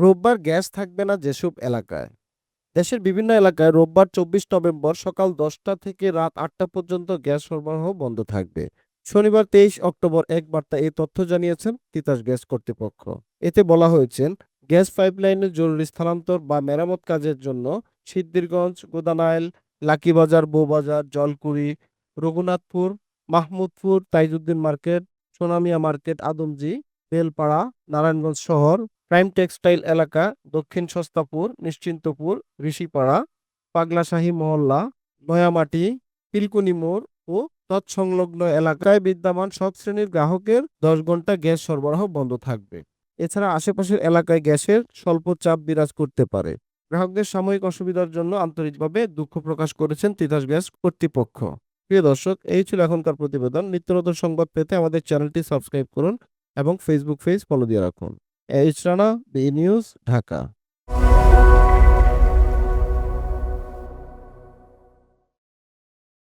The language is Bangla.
রোববার গ্যাস থাকবে না যেসব এলাকায়। দেশের বিভিন্ন এলাকায় রোববার ২৪ নভেম্বর সকাল ১০টা থেকে রাত ৮টা পর্যন্ত গ্যাস সরবরাহ বন্ধ থাকবে। শনিবার ২৩ অক্টোবর এক বার্তায় এই তথ্য জানিয়েছেন তিতাস গ্যাস কর্তৃপক্ষ। এতে বলা হয়েছে, গ্যাস পাইপলাইনের জরুরি স্থানান্তর বা মেরামত কাজের জন্য সিদ্ধিরগঞ্জ, গোদানাইল, লাকিবাজার, বউবাজার, জলকুড়ি, রঘুনাথপুর, মাহমুদপুর, তাইজউদ্দিন মার্কেট, সোনামিয়া মার্কেট, আদমজী, বেলপাড়া, নারায়ণগঞ্জ শহর, প্রাইম টেক্সটাইল এলাকা, দক্ষিণ সস্তাপুর, নিশ্চিন্তপুর, ঋষিপাড়া, পাগলাশাহী মহল্লা, নয়ামাটি, পিলকুনি মোড় ও তৎসংলগ্ন এলাকায় বিদ্যমান সব শ্রেণীর গ্রাহকের ১০ ঘন্টা গ্যাস সরবরাহ বন্ধ থাকবে। এছাড়া আশেপাশের এলাকায় গ্যাসের স্বল্প চাপ বিরাজ করতে পারে। গ্রাহকদের সাময়িক অসুবিধার জন্য আন্তরিকভাবে দুঃখ প্রকাশ করেছেন তিতাস গ্যাস কর্তৃপক্ষ। প্রিয় দর্শক, এই ছিল এখনকার প্রতিবেদন। নিত্য নতুন সংবাদ পেতে আমাদের চ্যানেলটি সাবস্ক্রাইব করুন এবং ফেসবুক পেজ ফলো দিয়ে রাখুন। H Rana, B News, Dhaka.